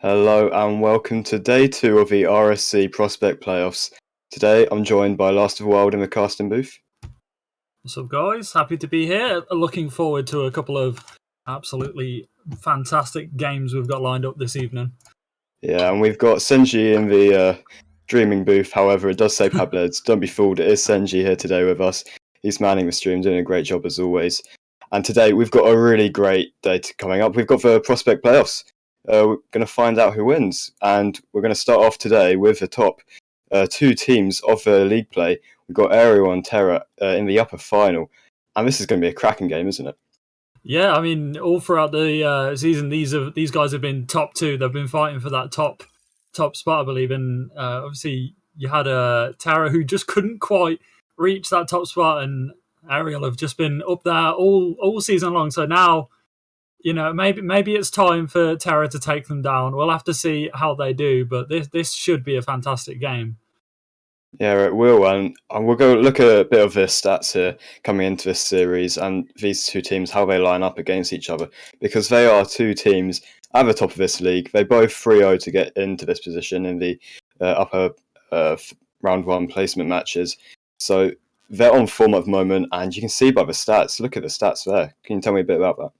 Hello and welcome to day 2 of the RSC Prospect Playoffs. Today I'm joined by Last of Wild in the casting booth. What's up, guys? Happy to be here. Looking forward to a couple of absolutely fantastic games we've got lined up this evening. Yeah, and we've got Senji in the dreaming booth. However, it does say Pableds. Don't be fooled, it is Senji here today with us. He's manning the stream, doing a great job as always. And today we've got a really great day coming up. We've got the Prospect Playoffs. We're going to find out who wins, and we're going to start off today with the top two teams of the league play. We've got Ariel and Terra in the upper final, and this is going to be a cracking game, isn't it? Yeah, I mean, all throughout the season, these guys have been top two. They've been fighting for that top spot, I believe. And obviously, you had Terra who just couldn't quite reach that top spot, and Ariel have just been up there all season long. So now, maybe it's time for Terra to take them down. We'll have to see how they do, but this should be a fantastic game. Yeah, it will, and we'll go look at a bit of the stats here coming into this series and these two teams, how they line up against each other, because they are two teams at the top of this league. They both 3-0 to get into this position in the upper round one placement matches. So they're on form at the moment, and you can see by the stats. Look at the stats there. Can you tell me a bit about that?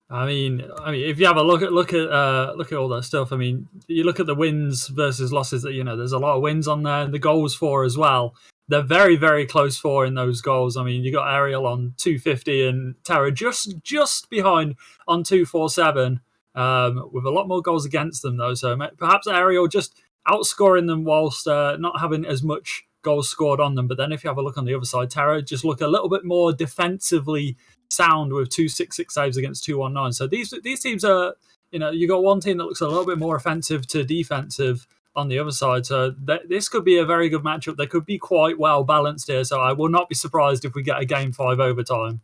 I mean, if you have a look at all that stuff, I mean, you look at the wins versus losses. There's a lot of wins on there, and the goals for as well. They're very, very close for in those goals. I mean, you got Ariel on 250 and Terra just behind on 247, with a lot more goals against them though. So perhaps Ariel just outscoring them whilst not having as much goals scored on them. But then if you have a look on the other side, Terra just look a little bit more defensively sound with 266 saves against 219. So these teams are, you got one team that looks a little bit more offensive to defensive on the other side. So this could be a very good matchup. They could be quite well balanced here. So I will not be surprised if we get a game 5 overtime.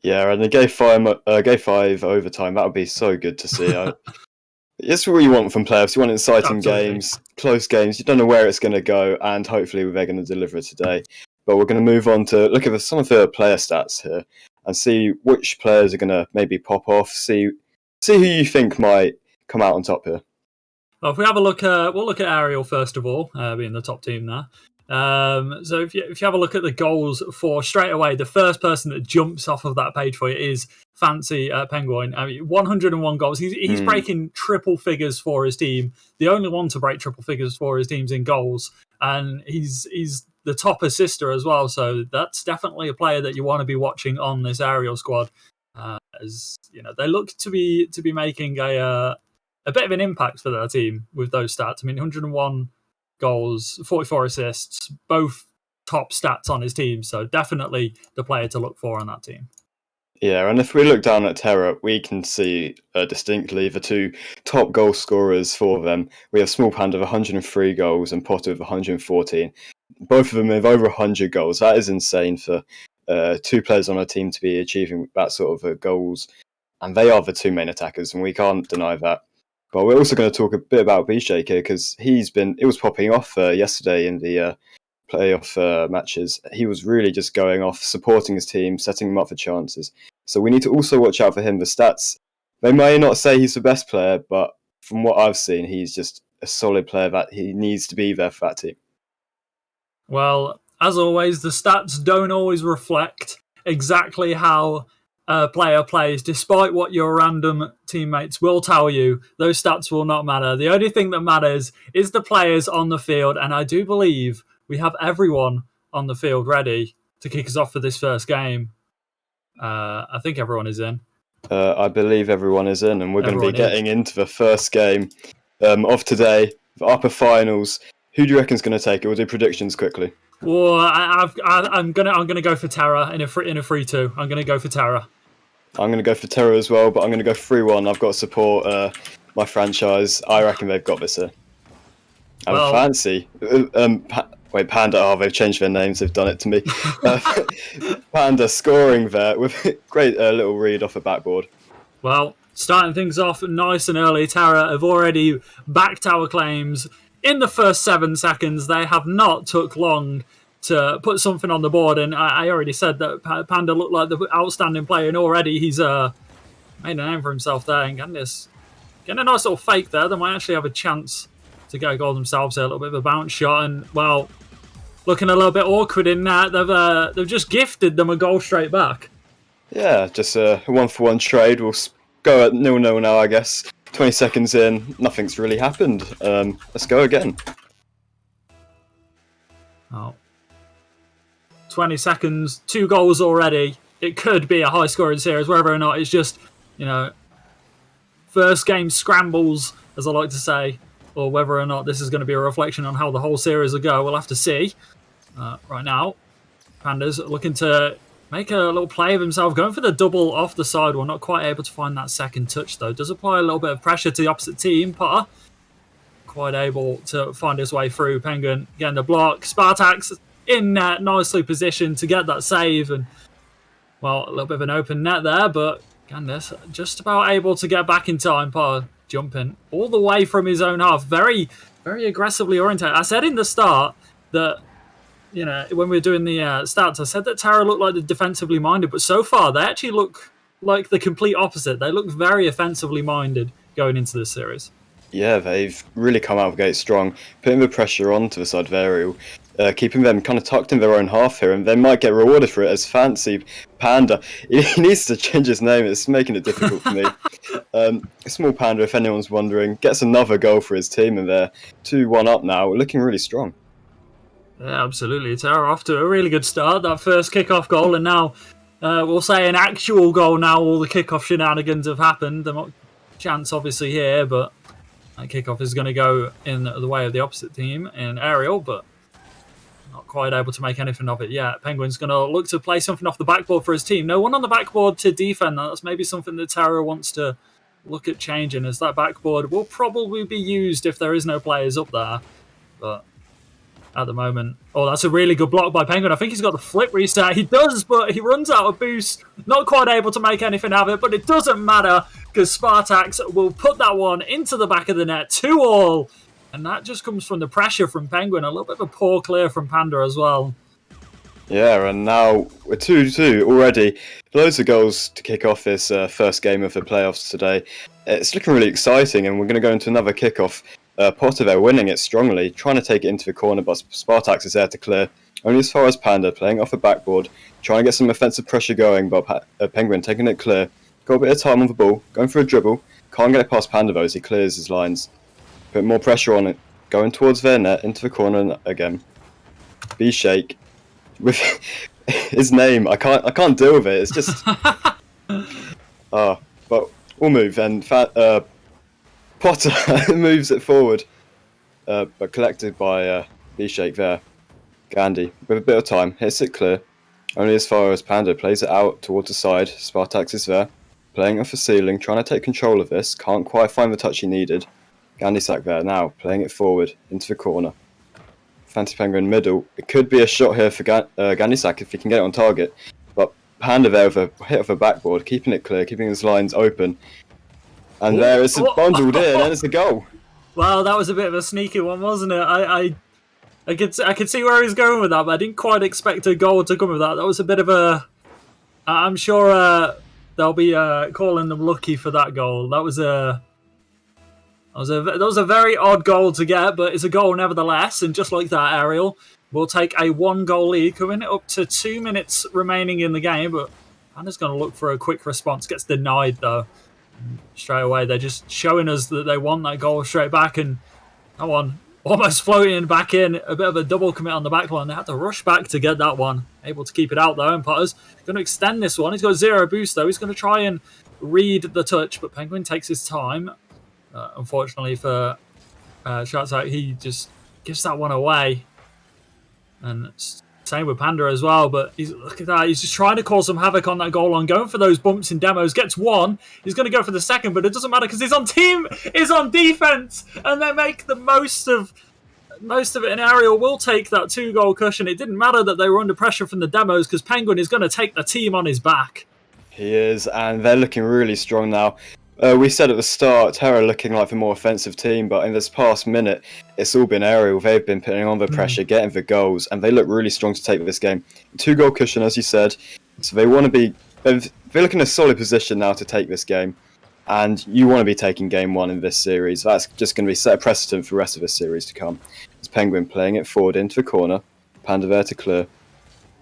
Yeah, and the game 5 overtime, that would be so good to see. It's what you want from playoffs. You want exciting Absolutely. games, close games. You don't know where it's going to go, and hopefully they're going to deliver today. But we're going to move on to look at some of the player stats here and see which players are going to maybe pop off. See who you think might come out on top here. Well, if we have a look, we'll look at Ariel first of all, being the top team there. So if you have a look at the goals for straight away, the first person that jumps off of that page for you is Fancy Penguin. I mean, 101 goals. He's breaking triple figures for his team. The only one to break triple figures for his team's in goals, and he's the top assister as well. So that's definitely a player that you want to be watching on this Ariel squad. As they look to be making a bit of an impact for their team with those stats. I mean, 101 goals, 44 assists, both top stats on his team. So definitely the player to look for on that team. Yeah, and if we look down at Terra, we can see distinctly the two top goal scorers for them. We have Small Panda with 103 goals and Potter with 114. Both of them have over 100 goals. That is insane for two players on a team to be achieving that sort of goals. And they are the two main attackers, and we can't deny that. But we're also going to talk a bit about B-Shake here, because it was popping off yesterday in the playoff matches. He was really just going off, supporting his team, setting them up for chances. So we need to also watch out for him. The stats, they may not say he's the best player, but from what I've seen, he's just a solid player that he needs to be there for that team. Well, as always, the stats don't always reflect exactly how a player plays, despite what your random teammates will tell you. Those stats will not matter. The only thing that matters is the players on the field, and I do believe we have everyone on the field ready to kick us off for this first game. I think everyone is in. I believe everyone is in, and we're going to be getting into the first game of today, the upper finals. Who do you reckon is going to take it? We'll do predictions quickly. Well, I'm gonna go for Terra in a 3-2. I'm gonna go for Terra. I'm going to go for Terra as well, but I'm going to go 3-1. I've got to support my franchise. I reckon they've got this here. And Fancy. Panda. Oh, they've changed their names. They've done it to me. Panda scoring there with a great little read off the backboard. Well, starting things off nice and early. Terra have already backed our claims in the first 7 seconds. They have not took long to put something on the board, and I already said that Panda looked like the outstanding player, and already he's made a name for himself there and getting getting a nice little fake there. They might actually have a chance to get a goal themselves here. A little bit of a bounce shot, and well, looking a little bit awkward in that. They've just gifted them a goal straight back. Yeah, just a 1-for-1 trade. We'll go at 0-0 now, I guess. 20 seconds in, nothing's really happened. Let's go again. Oh. 20 seconds, 2 goals already. It could be a high-scoring series, whether or not it's just, first game scrambles, as I like to say, or whether or not this is going to be a reflection on how the whole series will go. We'll have to see. Right now, Panda's looking to make a little play of himself, going for the double off the side. We're not quite able to find that second touch, though. Does apply a little bit of pressure to the opposite team. Potter quite able to find his way through. Penguin getting the block. Spartak's in net, nicely positioned to get that save. And, well, a little bit of an open net there, but Gandis just about able to get back in time. Potter jumping all the way from his own half. Very, very aggressively orientated. I said in the start that, when we were doing the stats, I said that Terra looked like the defensively minded, but so far they actually look like the complete opposite. They look very offensively minded going into this series. Yeah, they've really come out of the gate strong, putting the pressure onto the side of Ariel, keeping them kind of tucked in their own half here, and they might get rewarded for it as Fancy Panda. He needs to change his name, it's making it difficult for me. Small Panda, if anyone's wondering, gets another goal for his team, and they're 2-1 up now, looking really strong. Yeah, absolutely. Terra off to a really good start. That first kickoff goal, and now we'll say an actual goal now. All the kickoff shenanigans have happened. There's not chance, obviously, here, but that kickoff is going to go in the way of the opposite team in Ariel, but not quite able to make anything of it yet. Penguin's going to look to play something off the backboard for his team. No one on the backboard to defend that. That's maybe something that Terra wants to look at changing, as that backboard will probably be used if there is no players up there, but at the moment. Oh, that's a really good block by Penguin. I think he's got the flip reset. He does, but he runs out of boost. Not quite able to make anything of it, but it doesn't matter because Spartaks will put that one into the back of the net. 2-2. And that just comes from the pressure from Penguin. A little bit of a poor clear from Panda as well. Yeah, and now we're 2-2 already. Loads of goals to kick off this first game of the playoffs today. It's looking really exciting, and we're going to go into another kickoff. Potter there winning it strongly, trying to take it into the corner, but Spartaks is there to clear. Only as far as Panda, playing off the backboard, trying to get some offensive pressure going, but Penguin taking it clear. Got a bit of time on the ball, going for a dribble. Can't get it past Panda though as he clears his lines. Put more pressure on it, going towards their net, into the corner again. B-Shake. With his name, I can't deal with it, it's just... but we'll move, and Potter moves it forward, but collected by B-Shake there. Gandhi, with a bit of time, hits it clear. Only as far as Panda plays it out towards the side. Spartaks is there, playing off the ceiling, trying to take control of this. Can't quite find the touch he needed. Gandisak there now, playing it forward into the corner. Fancy Penguin middle. It could be a shot here for Gandisak if he can get it on target. But Panda there with a hit off the backboard, keeping it clear, keeping his lines open. And there it's bundled in, and it's a goal. Well, that was a bit of a sneaky one, wasn't it? I could see where he's going with that, but I didn't quite expect a goal to come with that. That was a bit of a... I'm sure they'll be calling them lucky for that goal. That was a very odd goal to get, but it's a goal nevertheless. And just like that, Ariel will take a 1-goal lead, coming up to 2 minutes remaining in the game. But Panda's going to look for a quick response. Gets denied, though. Straight away, they're just showing us that they want that goal straight back, and that one almost floating back in. A bit of a double commit on the back line. They had to rush back to get that one. Able to keep it out though, and Potter's going to extend this one. He's got 0 boost though. He's going to try and read the touch, but Penguin takes his time. Unfortunately for shots out, he just gives that one away. And same with Panda as well, but look at that. He's just trying to cause some havoc on that goal line, going for those bumps in demos. Gets one. He's going to go for the second, but it doesn't matter because he's on defense, and they make the most of it. And Ariel will take that 2-goal cushion. It didn't matter that they were under pressure from the demos because Penguin is going to take the team on his back. He is, and they're looking really strong now. We said at the start, Terra looking like the more offensive team, but in this past minute, it's all been Ariel. They've been putting on the pressure, getting the goals, and they look really strong to take this game. 2-goal cushion, as you said, so they want to be... They're looking in a solid position now to take this game. and you want to be taking game one in this series. That's just going to be set a precedent for the rest of the series to come. It's Penguin playing it forward into the corner, Panda there to clear,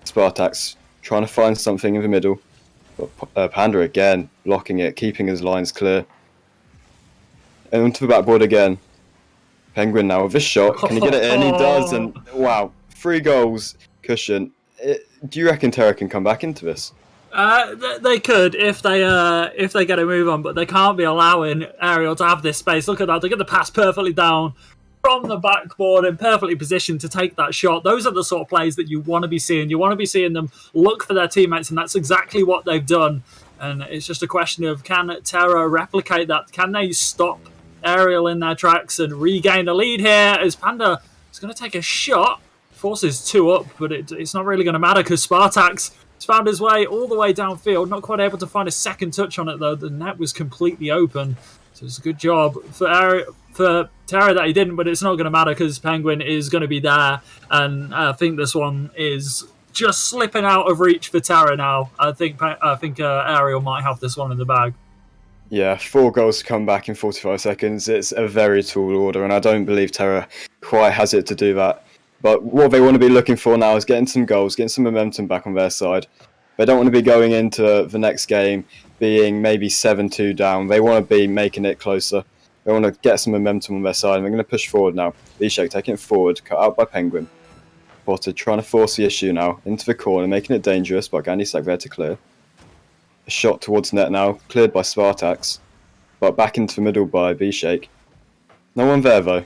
Spartax trying to find something in the middle, but Panda again blocking it, keeping his lines clear, and onto the backboard again. Penguin now with a shot, can he get it in? He does, and wow, 3 goals, cushion. Do you reckon Terra can come back into this? They could if they get a move on, but they can't be allowing Ariel to have this space. Look at that; they get the pass perfectly down from the backboard and perfectly positioned to take that shot. Those are the sort of plays that you want to be seeing. You want to be seeing them look for their teammates, and that's exactly what they've done. And it's just a question of, can Terra replicate that? Can they stop Ariel in their tracks and regain the lead here? As Panda is going to take a shot, forces 2 up, but it's not really going to matter because Spartax has found his way all the way downfield, not quite able to find a second touch on it though. The net was completely open, so it's a good job for Terra that he didn't, but it's not going to matter because Penguin is going to be there, and I think this one is just slipping out of reach for Terra now. I think Ariel might have this one in the bag. Yeah, 4 goals to come back in 45 seconds. It's a very tall order, and I don't believe Terra quite has it to do that. But what they want to be looking for now is getting some goals, getting some momentum back on their side. They don't want to be going into the next game being maybe 7-2 down. They want to be making it closer. They want to get some momentum on their side, and they're going to push forward now. Bishek taking it forward, cut out by Penguin. Potter trying to force the issue now into the corner, making it dangerous, but Gandisak there to clear. A shot towards net now, cleared by Spartax, but back into the middle by Bishek. No one there though.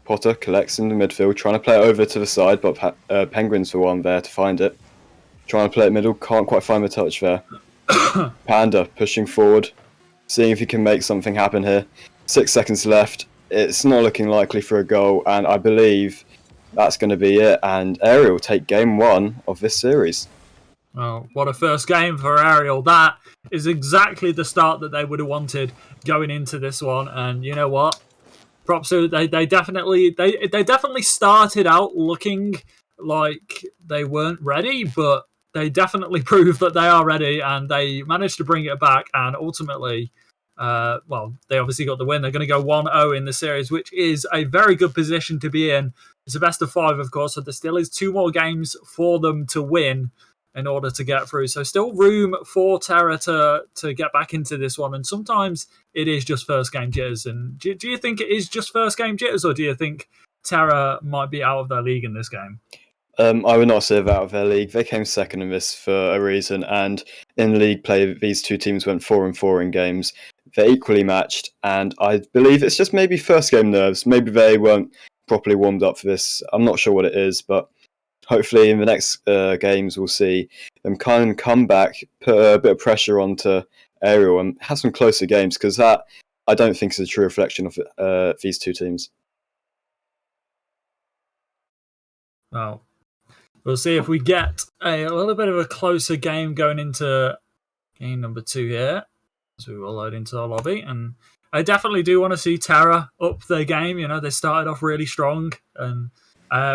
Potter collects in the midfield, trying to play it over to the side, but Penguin's the one there to find it. Trying to play it middle, can't quite find the touch there. Panda pushing forward, seeing if he can make something happen here. 6 seconds left. It's not looking likely for a goal, and I believe that's going to be it. And Ariel will take game 1 of this series. Oh, what a first game for Ariel. That is exactly the start that they would have wanted going into this one. And you know what? Props to they definitely started out looking like they weren't ready, but they definitely proved that they are ready, and they managed to bring it back. And ultimately, they obviously got the win. They're going to go 1-0 in the series, which is a very good position to be in. It's a best of 5, of course, so there still is 2 more games for them to win in order to get through. So still room for Terra to get back into this one. And sometimes it is just first game jitters. And do you think it is just first game jitters, or do you think Terra might be out of their league in this game? I would not say they're out of their league. They came second in this for a reason. And in league play, these 2 teams went 4-4 in games. They're equally matched. And I believe it's just maybe first game nerves. Maybe they weren't properly warmed up for this. I'm not sure what it is, but hopefully in the next games we'll see them kind of come back, put a bit of pressure onto Ariel and have some closer games, because that I don't think is a true reflection of these 2 teams. Well, we'll see if we get a little bit of a closer game going into game number 2 here, as we will load into our lobby. And I definitely do want to see Terra up their game. You know, they started off really strong, and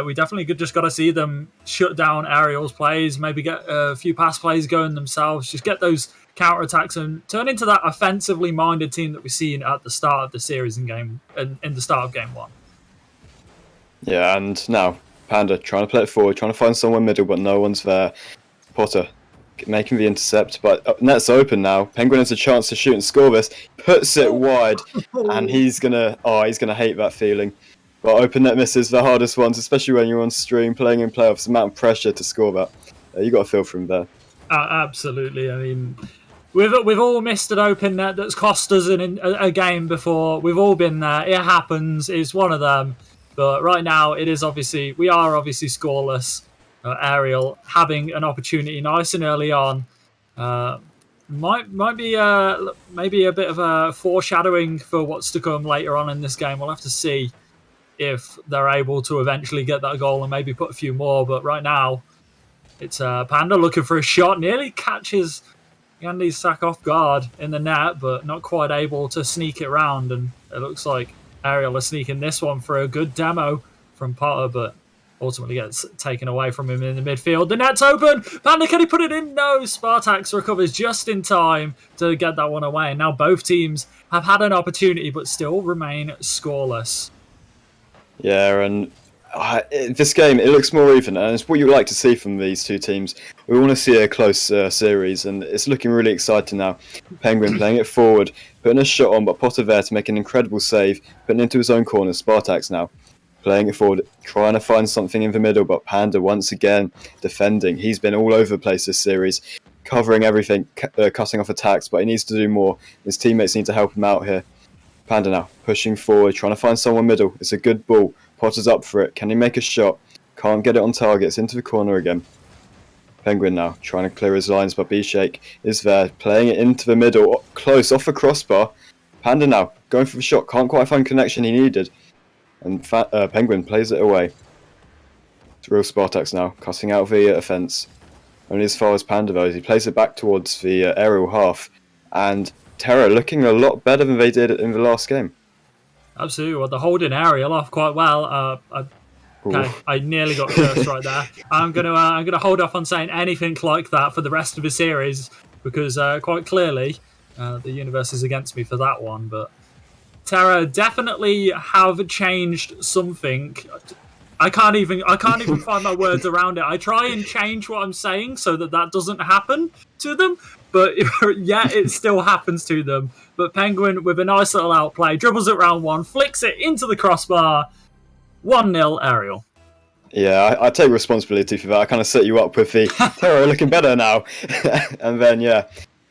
we definitely just got to see them shut down Ariel's plays, maybe get a few pass plays going themselves, just get those counter-attacks and turn into that offensively minded team that we've seen at the start of the series in the start of game 1. Yeah, and now Panda trying to play it forward, trying to find someone middle, but no one's there. Potter making the intercept, but net's open now. Penguin has a chance to shoot and score this, puts it wide, and he's gonna hate that feeling. But open net misses, the hardest ones, especially when you're on stream playing in playoffs. The amount of pressure to score that, you got to feel for him there. Absolutely. I mean, we've all missed an open net that's cost us a game before. We've all been there. It happens. It's one of them. But right now, we are obviously scoreless. Ariel having an opportunity nice and early on might be maybe a bit of a foreshadowing for what's to come later on in this game. We'll have to see if they're able to eventually get that goal and maybe put a few more. But right now, it's Panda looking for a shot, nearly catches Gandisak off guard in the net, but not quite able to sneak it round. And it looks like Ariel is sneaking this one for a good demo from Potter, but ultimately gets taken away from him in the midfield. The net's open. Panda, can he put it in? No. Spartax recovers just in time to get that one away. And now both teams have had an opportunity but still remain scoreless. Yeah, and this game, it looks more even, and it's what you like to see from these two teams. We want to see a close series, and it's looking really exciting now. Penguin playing it forward, putting a shot on, but Potter there to make an incredible save, putting it into his own corner. Spartax now playing it forward, trying to find something in the middle, but Panda once again defending. He's been all over the place this series, covering everything, cutting off attacks, but he needs to do more. His teammates need to help him out here. Panda now pushing forward, trying to find someone middle. It's a good ball. Potter's up for it. Can he make a shot? Can't get it on target. It's into the corner again. Penguin now trying to clear his lines, but B-Shake is there, playing it into the middle, close off the crossbar. Panda now going for the shot. Can't quite find connection he needed. And Penguin plays it away. It's real Spartax now, cutting out the offence. Only as far as Panda though, as he plays it back towards the aerial half. And Terra looking a lot better than they did in the last game. Absolutely. Well, they're holding Ariel off quite well. I nearly got cursed right there. I'm gonna hold off on saying anything like that for the rest of the series because quite clearly the universe is against me for that one. But Terra definitely have changed something. I can't even find my words around it. I try and change what I'm saying so that doesn't happen to them, but yeah, it still happens to them. But Penguin with a nice little outplay, dribbles it round one, flicks it into the crossbar. 1-0 Ariel. Yeah, I take responsibility for that. I kind of set you up with the Terra looking better now. And then, yeah,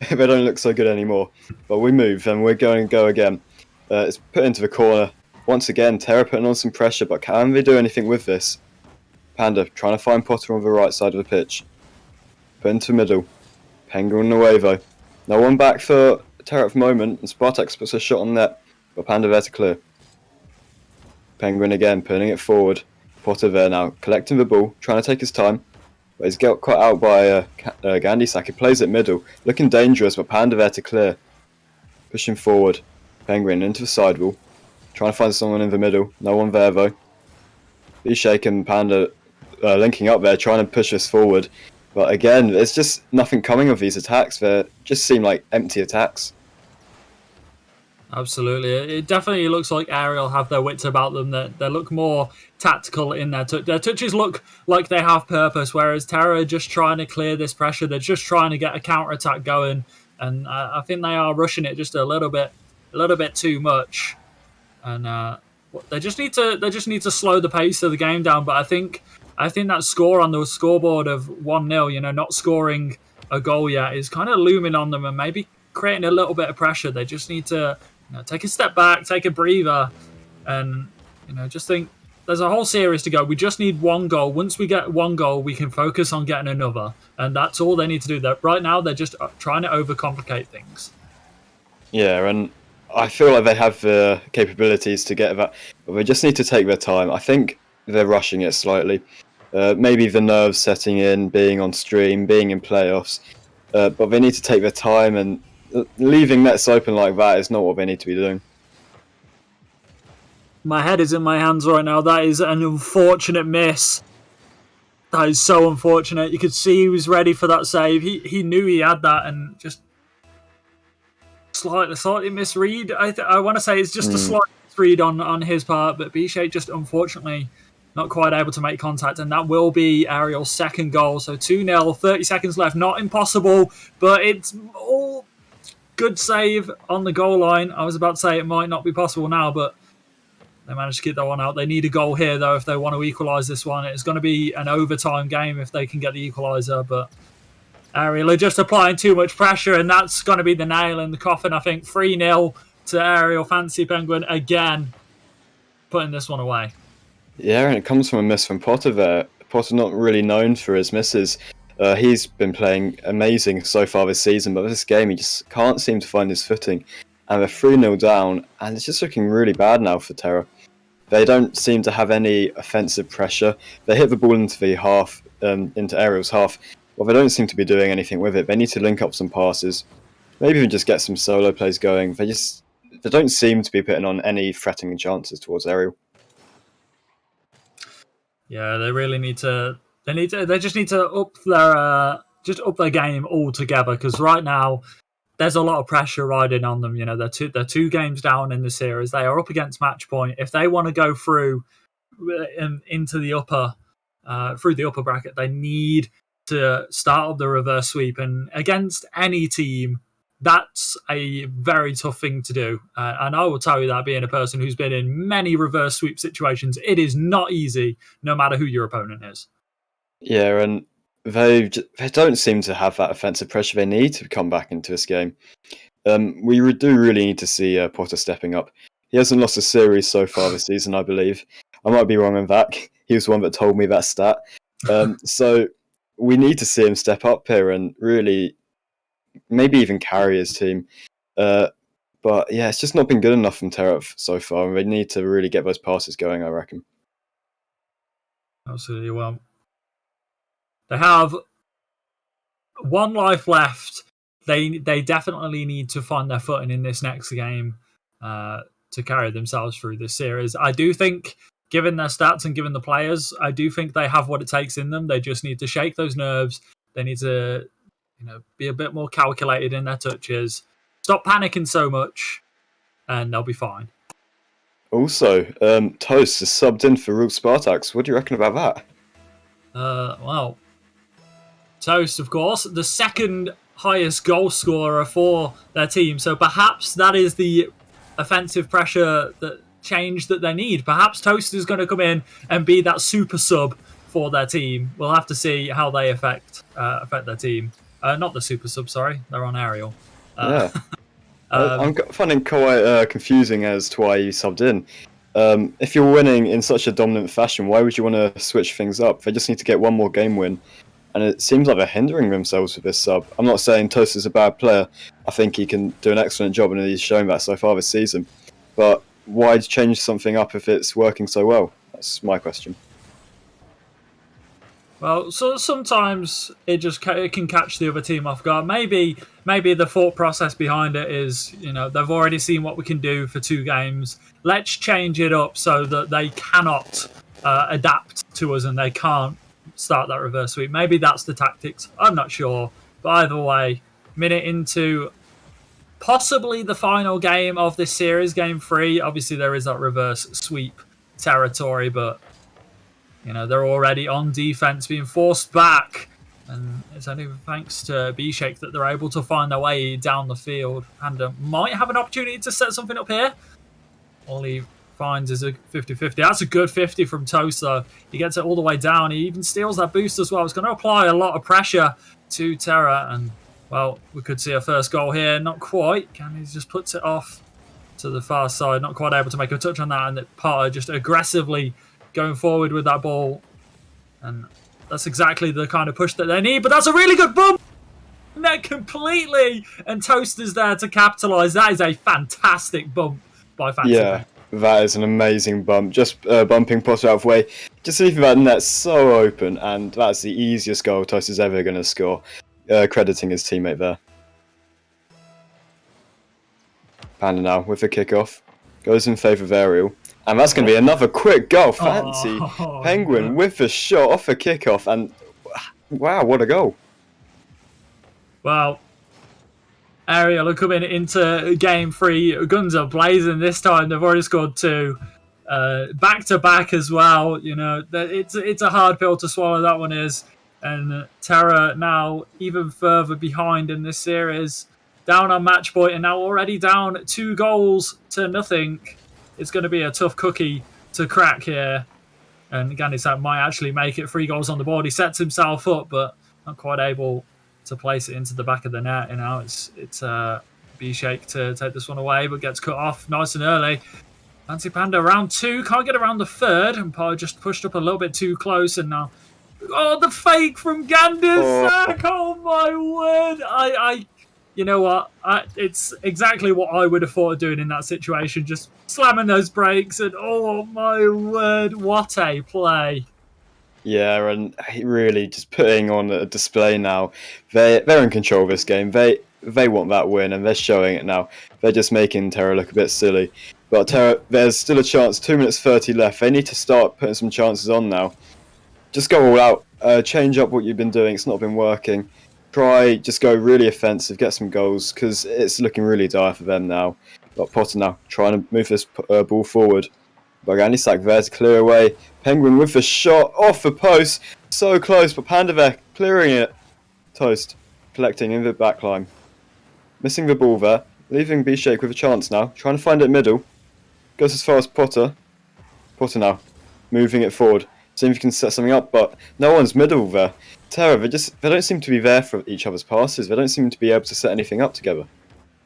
they don't look so good anymore. But we move and we're going to go again. It's put into the corner. Once again, Terra putting on some pressure, but can they do anything with this? Panda trying to find Potter on the right side of the pitch. Put into the middle. Penguin away though. No one back for Terra at the moment, and Spartax puts a shot on net, but Panda there to clear. Penguin again, putting it forward. Potter there now, collecting the ball, trying to take his time, but he's got caught out by Gandysak. He plays it middle, looking dangerous, but Panda there to clear. Pushing forward. Penguin into the sidewall, trying to find someone in the middle. No one there though. B-Shake and Panda linking up there, trying to push us forward. But again, there's just nothing coming of these attacks. They just seem like empty attacks. Absolutely. It definitely looks like Ariel have their wits about them. They look more tactical in their touch. Their touches look like they have purpose, whereas Terra are just trying to clear this pressure. They're just trying to get a counter-attack going. And I think they are rushing it just a little bit too much. And they just need to slow the pace of the game down. But I think that score on the scoreboard of 1-0, not scoring a goal yet, is kind of looming on them and maybe creating a little bit of pressure. They just need to take a step back, take a breather, and just think there's a whole series to go. We just need one goal. Once we get one goal, we can focus on getting another, and that's all they need to do. That right now they're just trying to overcomplicate things. Yeah, and I feel like they have the capabilities to get that, but they just need to take their time. I think they're rushing it slightly. Maybe the nerves setting in, being on stream, being in playoffs, but they need to take their time, and leaving nets open like that is not what they need to be doing. My head is in my hands right now. That is an unfortunate miss. That is so unfortunate. You could see he was ready for that save. He knew he had that and just slightly misread. I want to say it's just a slight misread on his part, but B-Shake just unfortunately not quite able to make contact, and that will be Ariel's second goal. So 2-0, 30 seconds left. Not impossible, but it's all good save on the goal line. I was about to say it might not be possible now, but they managed to get that one out. They need a goal here, though, if they want to equalise this one. It's going to be an overtime game if they can get the equaliser, but Ariel are just applying too much pressure, and that's going to be the nail in the coffin, I think. 3-0 to Ariel. Fancy Penguin again putting this one away. Yeah, and it comes from a miss from Potter there. Potter not really known for his misses. He's been playing amazing so far this season, but this game he just can't seem to find his footing. And they're 3-0 down, and it's just looking really bad now for Terra. They don't seem to have any offensive pressure. They hit the ball into the half, into Ariel's half. Well, they don't seem to be doing anything with it. They need to link up some passes. Maybe even just get some solo plays going. They don't seem to be putting on any threatening chances towards Ariel. Yeah, they really need to. They just need to up their game altogether because right now there's a lot of pressure riding on them. You know, they're 2 games down in the series. They are up against match point. If they want to go through into the upper through the upper bracket, they need to start up the reverse sweep. And against any team, that's a very tough thing to do. And I will tell you that, being a person who's been in many reverse sweep situations, it is not easy, no matter who your opponent is. Yeah, and they don't seem to have that offensive pressure they need to come back into this game. We do really need to see Potter stepping up. He hasn't lost a series so far this season, I believe. I might be wrong on that. He was the one that told me that stat. So we need to see him step up here and really maybe even carry his team. But yeah, it's just not been good enough from Terra so far, and they need to really get those passes going, I reckon. Absolutely. Well, they have 1 life left. They definitely need to find their footing in this next game to carry themselves through this series. I do think, given their stats and given the players, I do think they have what it takes in them. They just need to shake those nerves. They need to, be a bit more calculated in their touches. Stop panicking so much, and they'll be fine. Also, Toast is subbed in for Rube Spartax. What do you reckon about that? Well, Toast, of course, the second highest goal scorer for their team. So perhaps that is the offensive pressure change that they need. Perhaps Toast is going to come in and be that super sub for their team. We'll have to see how they affect their team. Not the super sub, sorry. They're on aerial. Yeah. I'm finding quite confusing as to why you subbed in. If you're winning in such a dominant fashion, why would you want to switch things up? They just need to get one more game win. And it seems like they're hindering themselves with this sub. I'm not saying Toast is a bad player. I think he can do an excellent job, and he's shown that so far this season. But why change something up if it's working so well? That's my question. Well, so sometimes it can catch the other team off guard. Maybe the thought process behind it is, they've already seen what we can do for 2 games. Let's change it up so that they cannot adapt to us and they can't start that reverse sweep. Maybe that's the tactics. I'm not sure. But either way, minute into possibly the final game of this series, game 3. Obviously, there is that reverse sweep territory, but they're already on defense, being forced back, and it's only thanks to B-Shake that they're able to find their way down the field and might have an opportunity to set something up here. All he finds is a 50-50. That's a good 50 from Toast, though. He gets it all the way down. He even steals that boost as well. It's going to apply a lot of pressure to Terra, and, well, we could see a first goal here. Not quite. He just puts it off to the far side. Not quite able to make a touch on that, and Potter just aggressively going forward with that ball, and that's exactly the kind of push that they need. But that's a really good bump net completely, and Toast is there to capitalise. That is a fantastic bump by Fancy. Yeah, that is an amazing bump. Just bumping Potter out of the way, just leaving that net so open, and that's the easiest goal Toast is ever going to score. Crediting his teammate there. Panda now with the kickoff goes in favour of Aerial. And that's going to be another quick goal. Fancy Penguin with the shot off a kickoff. And wow, what a goal. Well, Ariel are coming into game 3. Guns are blazing this time. They've already scored 2. Back-to-back as well. It's a hard pill to swallow, that one is. And Terra now even further behind in this series. Down on match point and now already down 2-0. It's going to be a tough cookie to crack here. And Ganisak might actually make it 3 goals on the board. He sets himself up, but not quite able to place it into the back of the net. It's B-Shake to take this one away, but gets cut off nice and early. Fancy Panda round 2, can't get around the 3rd, and Potter just pushed up a little bit too close, and now... Oh, the fake from Ganisak! Oh my word! You know what? It's exactly what I would have thought of doing in that situation. Just slamming those brakes and, oh my word, what a play. Yeah, and really just putting on a display now. They're in control of this game. They want that win, and they're showing it now. They're just making Terra look a bit silly. But Terra, there's still a chance. 2 minutes 30 left. They need to start putting some chances on now. just go all out. Change up what you've been doing. It's not been working. Try just go really offensive, get some goals because it's looking really dire for them now. Got Potter now trying to move this ball forward. Baganisak there to clear away. Penguin with the shot off the post. So close, but Pandaver clearing it. Toast collecting in the backline. Missing the ball there. Leaving B-Shake with a chance now. Trying to find it middle. Goes as far as Potter. Potter now. Moving it forward. Seeing if he can set something up, but no one's middle there. Terra, they don't seem to be there for each other's passes. They don't seem to be able to set anything up together.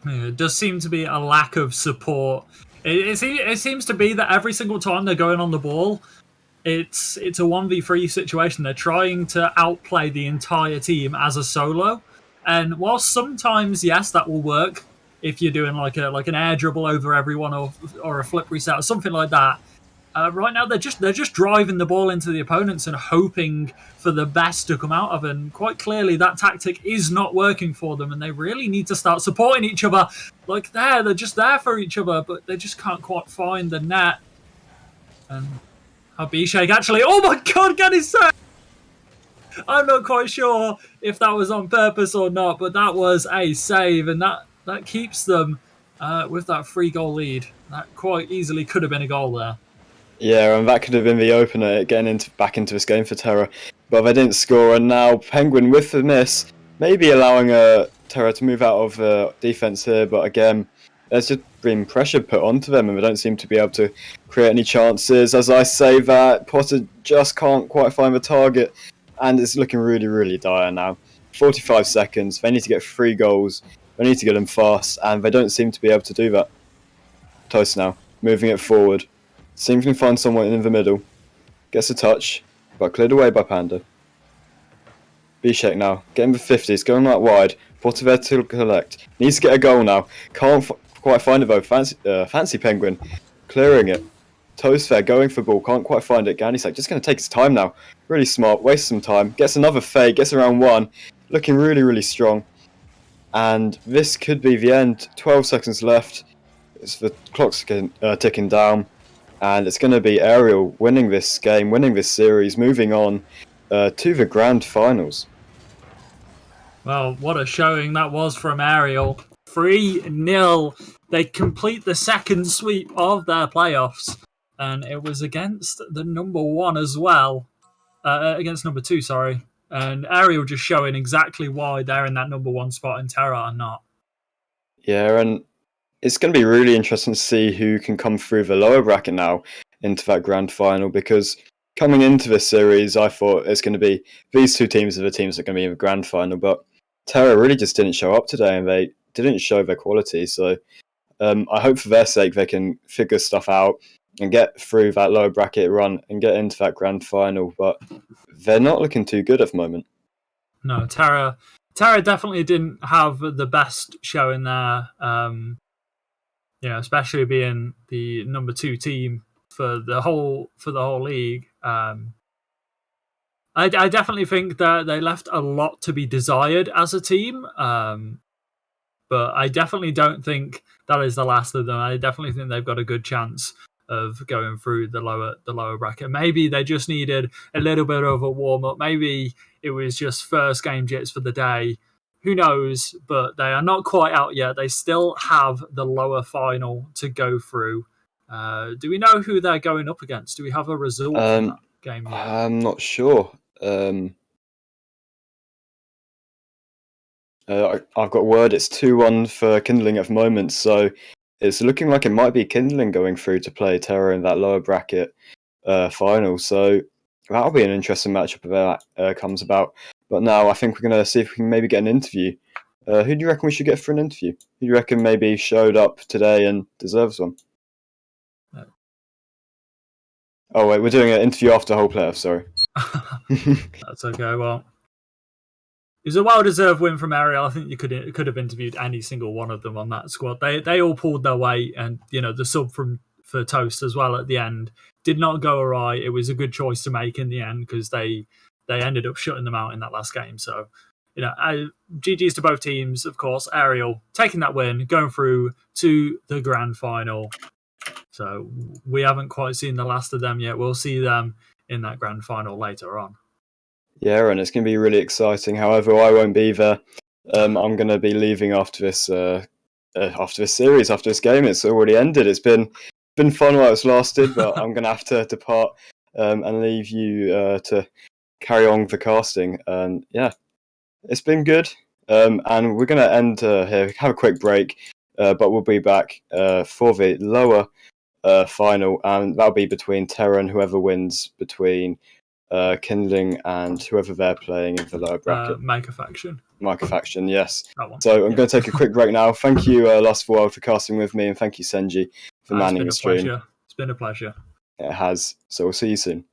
Yeah, it does seem to be a lack of support. It seems to be that every single time they're going on the ball, it's a 1v3 situation. They're trying to outplay the entire team as a solo. And while sometimes, yes, that will work if you're doing like an air dribble over everyone or a flip reset or something like that. Right now, they're just driving the ball into the opponents and hoping for the best to come out of it. And quite clearly, that tactic is not working for them, and they really need to start supporting each other. Like they're just there for each other, but they just can't quite find the net. And Abhishek actually, oh my god, get his set! I'm not quite sure if that was on purpose or not, but that was a save, and that keeps them with that 3-goal lead. That quite easily could have been a goal there. Yeah, and that could have been the opener, getting back into this game for Terra. But they didn't score, and now Penguin with the miss, maybe allowing Terra to move out of defence here, but again, there's just been pressure put onto them, and they don't seem to be able to create any chances. As I say that, Potter just can't quite find the target, and it's looking really, really dire now. 45 seconds, they need to get 3 goals, they need to get them fast, and they don't seem to be able to do that. Toast now, moving it forward. Seems he can find someone in the middle. Gets a touch, but cleared away by Panda. B-Shake now, getting the 50s, going out wide. Potter there to collect. Needs to get a goal now. Can't quite find it though. Fancy Penguin. Clearing it. Toast there, going for the ball. Can't quite find it. Ganisak just going to take his time now. Really smart, wastes some time. Gets another fade, gets around 1. Looking really, really strong. And this could be the end. 12 seconds left. The clock's ticking down. And it's going to be Ariel winning this game, winning this series, moving on to the grand finals. Well, what a showing that was from Ariel. 3-0. They complete the second sweep of their playoffs. And it was against the number 1 as well. Against number 2, sorry. And Ariel just showing exactly why they're in that number 1 spot and Terra are not. Yeah, and it's going to be really interesting to see who can come through the lower bracket now into that grand final, because coming into this series, I thought it's going to be these 2 teams are the teams that are going to be in the grand final, but Terra really just didn't show up today and they didn't show their quality. So I hope for their sake they can figure stuff out and get through that lower bracket run and get into that grand final, but they're not looking too good at the moment. No, Terra definitely didn't have the best showing there. Especially being the number 2 team for the whole league. I definitely think that they left a lot to be desired as a team. But I definitely don't think that is the last of them. I definitely think they've got a good chance of going through the lower bracket. Maybe they just needed a little bit of a warm up. Maybe it was just first game jits for the day. Who knows? But they are not quite out yet. They still have the lower final to go through. Do we know who they're going up against? Do we have a result from that game yet? I'm not sure. I've got word it's 2-1 for Kindling at the moment, so it's looking like it might be Kindling going through to play Terra in that lower bracket final. So that'll be an interesting matchup if that comes about. But now I think we're going to see if we can maybe get an interview. Who do you reckon we should get for an interview? Who do you reckon maybe showed up today and deserves one? Oh wait, we're doing an interview after the whole playoff, sorry. That's okay, well. It was a well-deserved win from Ariel. I think you could have interviewed any single one of them on that squad. They all pulled their weight, and the sub for Toast as well at the end did not go awry. It was a good choice to make in the end because they ended up shutting them out in that last game. So, GG's to both teams, of course. Ariel taking that win, going through to the grand final. So we haven't quite seen the last of them yet. We'll see them in that grand final later on. Yeah, and it's going to be really exciting. However, I won't be there. I'm going to be leaving after this series, after this game. It's already ended. It's been fun while it's lasted, but I'm going to have to depart and leave you to carry on the casting. And yeah, it's been good. And we're going to end here, have a quick break, but we'll be back for the lower final, and that'll be between Terra and whoever wins between Kindling and whoever they're playing in the lower bracket. Micah Faction. Micah Faction, yes. That one. So I'm going to take a quick break now. Thank you, Last World, for casting with me, and thank you, Senji, for manning the stream. It's been a pleasure. It has. So we'll see you soon.